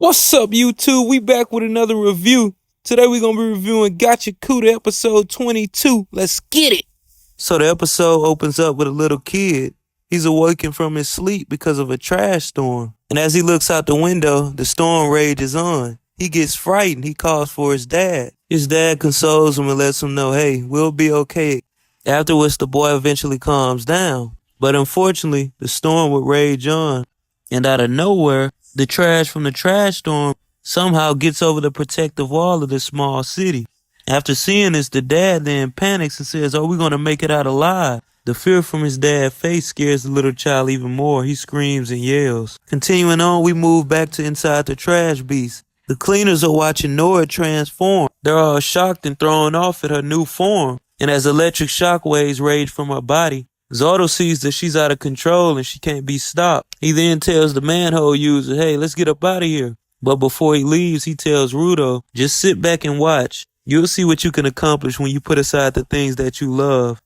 What's up, YouTube? We back with another review. Today we're going to be reviewing Gachaikuta episode 22. Let's get it. So the episode opens up with a little kid. He's awakened from his sleep because of a trash storm. And as he looks out the window, the storm rages on. He gets frightened. He calls for his dad. His dad consoles him and lets him know, hey, we'll be okay. After which the boy eventually calms down. But unfortunately, the storm would rage on. And out of nowhere, the trash from the trash storm somehow gets over the protective wall of this small city. After seeing this, the dad then panics and says, are we going to make it out alive? The fear from his dad's face scares the little child even more. He screams and yells. Continuing on, we move back to inside the trash beast. The cleaners are watching Nora transform. They're all shocked and thrown off at her new form. And as electric shockwaves rage from her body, Zordo sees that she's out of control and she can't be stopped. He then tells the manhole user, hey, let's get up out of here. But before he leaves, he tells Rudo, just sit back and watch. You'll see what you can accomplish when you put aside the things that you love.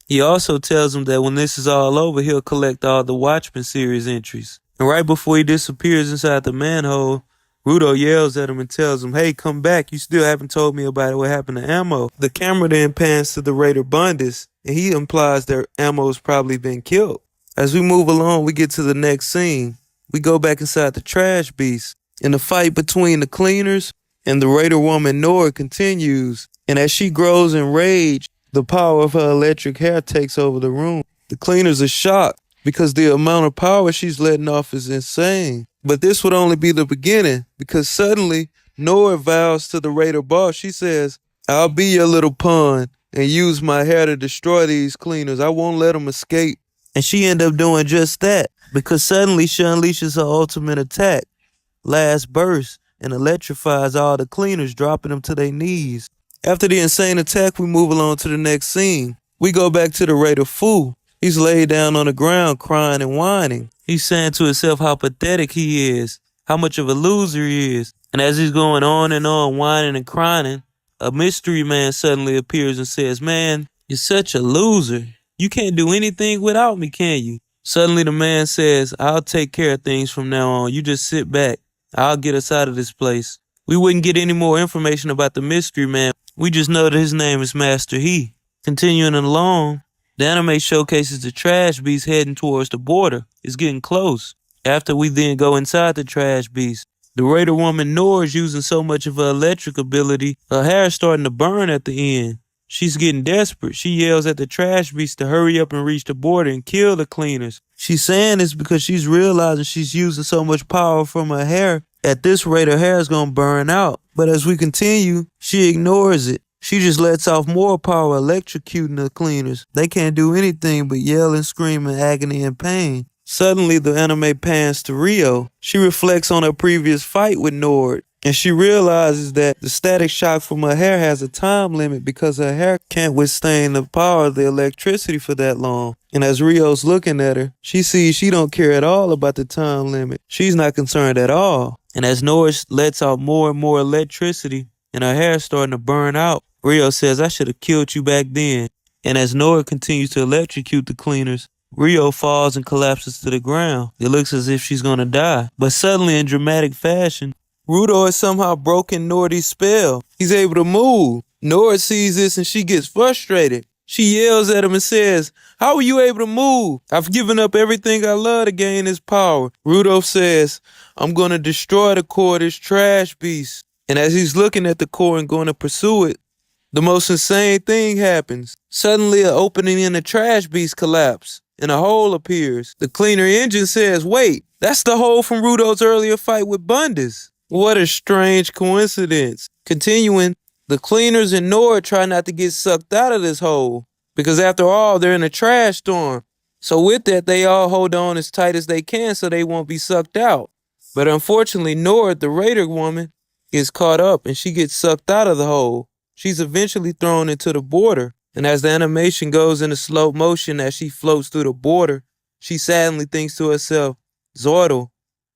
He also tells him that when this is all over, he'll collect all the Watchmen series entries. And right before he disappears inside the manhole, Rudo yells at him and tells him, hey, come back. You still haven't told me about what happened to Ammo. The camera then pans to the Raider Bundus, and he implies that Ammo's probably been killed. As we move along, we get to the next scene. We go back inside the trash beast, and the fight between the cleaners and the Raider woman Nora continues. And as she grows in rage, the power of her electric hair takes over the room. The cleaners are shocked because the amount of power she's letting off is insane. But this would only be the beginning, because suddenly Nora vows to the Raider boss. She says, I'll be your little pawn and use my hair to destroy these cleaners. I won't let them escape. And she ended up doing just that, because suddenly she unleashes her ultimate attack, Last Burst, and electrifies all the cleaners, dropping them to their knees. After the insane attack, we move along to the next scene. We go back to the Raider Fu. He's laid down on the ground crying and whining. He's saying to himself how pathetic he is, how much of a loser he is. And as he's going on and on, whining and crying, a mystery man suddenly appears and says, man, you're such a loser. You can't do anything without me, can you? Suddenly the man says, I'll take care of things from now on. You just sit back. I'll get us out of this place. We wouldn't get any more information about the mystery man. We just know that his name is Master He. Continuing along, the anime showcases the trash beast heading towards the border. It's getting close. After we then go inside the trash beast, the Raider woman Nora is using so much of her electric ability, her hair is starting to burn at the end. She's getting desperate. She yells at the trash beast to hurry up and reach the border and kill the cleaners. She's saying this because she's realizing she's using so much power from her hair. At this rate, her hair is going to burn out. But as we continue, she ignores it. She just lets off more power, electrocuting the cleaners. They can't do anything but yell and scream in agony and pain. Suddenly, the anime pans to Rio. She reflects on her previous fight with Nord, and she realizes that the static shock from her hair has a time limit because her hair can't withstand the power of the electricity for that long. And as Rio's looking at her, she sees she don't care at all about the time limit. She's not concerned at all. And as Nord lets out more and more electricity, and her hair is starting to burn out, Rio says, I should have killed you back then. And as Nora continues to electrocute the cleaners, Rio falls and collapses to the ground. It looks as if she's gonna die. But suddenly, in dramatic fashion, Rudo has somehow broken Nordy's spell. He's able to move. Nora sees this and she gets frustrated. She yells at him and says, how are you able to move? I've given up everything I love to gain this power. Rudo says, I'm gonna destroy the core of this trash beast. And as he's looking at the core and going to pursue it, the most insane thing happens. Suddenly, an opening in the trash beast collapses, and a hole appears. The cleaner engine says, wait, that's the hole from Rudo's earlier fight with Bundus. What a strange coincidence. Continuing, the cleaners and Nora try not to get sucked out of this hole, because after all, they're in a trash storm. So with that, they all hold on as tight as they can so they won't be sucked out. But unfortunately, Nora, the Raider woman, gets caught up and she gets sucked out of the hole. She's eventually thrown into the border, and as the animation goes into slow motion as she floats through the border, she sadly thinks to herself, Zordo,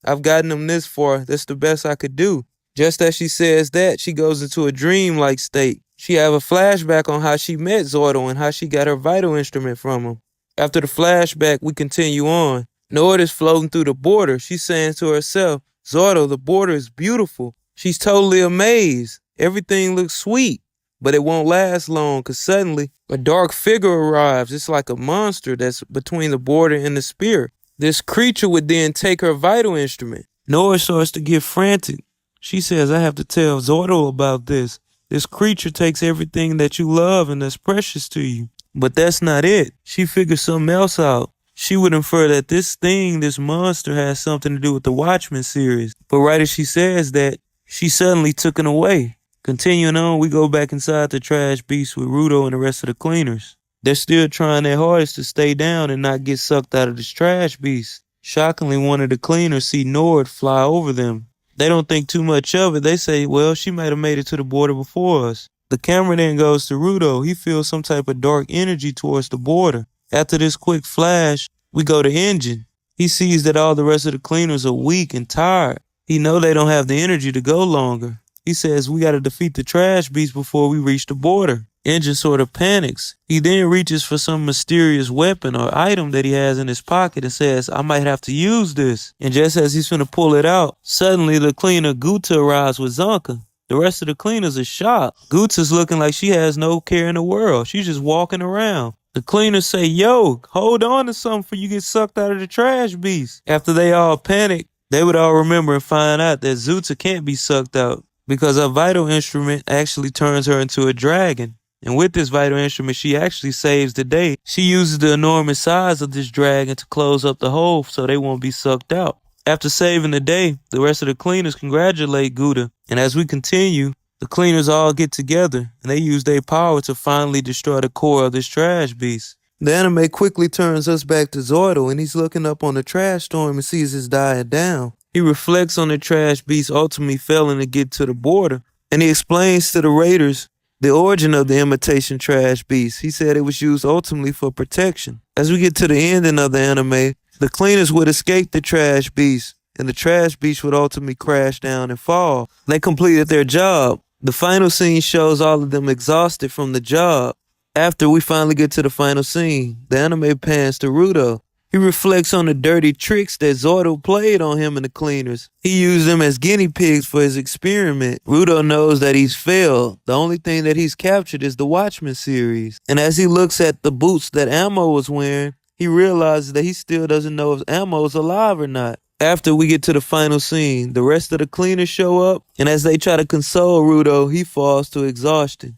I've gotten him this far, that's the best I could do. Just as she says that, she goes into a dream-like state. She have a flashback on how she met Zordo and how she got her vital instrument from him. After the flashback, we continue on. Nord is floating through the border. She's saying to herself, Zordon, the border is beautiful. She's totally amazed. Everything looks sweet. But it won't last long because suddenly a dark figure arrives. It's like a monster that's between the border and the spear. This creature would then take her vital instrument. Nora starts to get frantic. She says, I have to tell Zordon about this. This creature takes everything that you love and that's precious to you. But that's not it. She figures something else out. She would infer that this thing, this monster, has something to do with the Watchmen series. But right as she says that, she suddenly took it away. Continuing on, we go back inside the trash beast with Rudo and the rest of the cleaners. They're still trying their hardest to stay down and not get sucked out of this trash beast. Shockingly, one of the cleaners see Nord fly over them. They don't think too much of it. They say, well, she might have made it to the border before us. The camera then goes to Rudo. He feels some type of dark energy towards the border. After this quick flash, we go to Engine. He sees that all the rest of the cleaners are weak and tired. He know they don't have the energy to go longer. He says, we got to defeat the trash beast before we reach the border. Engine sort of panics. He then reaches for some mysterious weapon or item that he has in his pocket and says, I might have to use this. And just as he's finna pull it out, suddenly the cleaner Guta arrives with Zonka. The rest of the cleaners are shocked. Guta's looking like she has no care in the world. She's just walking around. The cleaners say, yo, hold on to something before you get sucked out of the trash beast. After they all panic, they would all remember and find out that Zuta can't be sucked out because her vital instrument actually turns her into a dragon. And with this vital instrument, she actually saves the day. She uses the enormous size of this dragon to close up the hole so they won't be sucked out. After saving the day, the rest of the cleaners congratulate Guta. And as we continue, the cleaners all get together and they use their power to finally destroy the core of this trash beast. The anime quickly turns us back to Zordon and he's looking up on the trash storm and sees it's dying down. He reflects on the trash beast ultimately failing to get to the border, and he explains to the raiders the origin of the imitation trash beast. He said it was used ultimately for protection. As we get to the ending of the anime, the cleaners would escape the trash beast, and the trash beast would ultimately crash down and fall. They completed their job. The final scene shows all of them exhausted from the job. After we finally get to the final scene, the anime pans to Rudo. He reflects on the dirty tricks that Zordon played on him and the cleaners. He used them as guinea pigs for his experiment. Rudo knows that he's failed. The only thing that he's captured is the Watchmen series. And as he looks at the boots that Ammo was wearing, he realizes that he still doesn't know if Ammo's alive or not. After we get to the final scene, the rest of the cleaners show up, and as they try to console Rudo, he falls to exhaustion.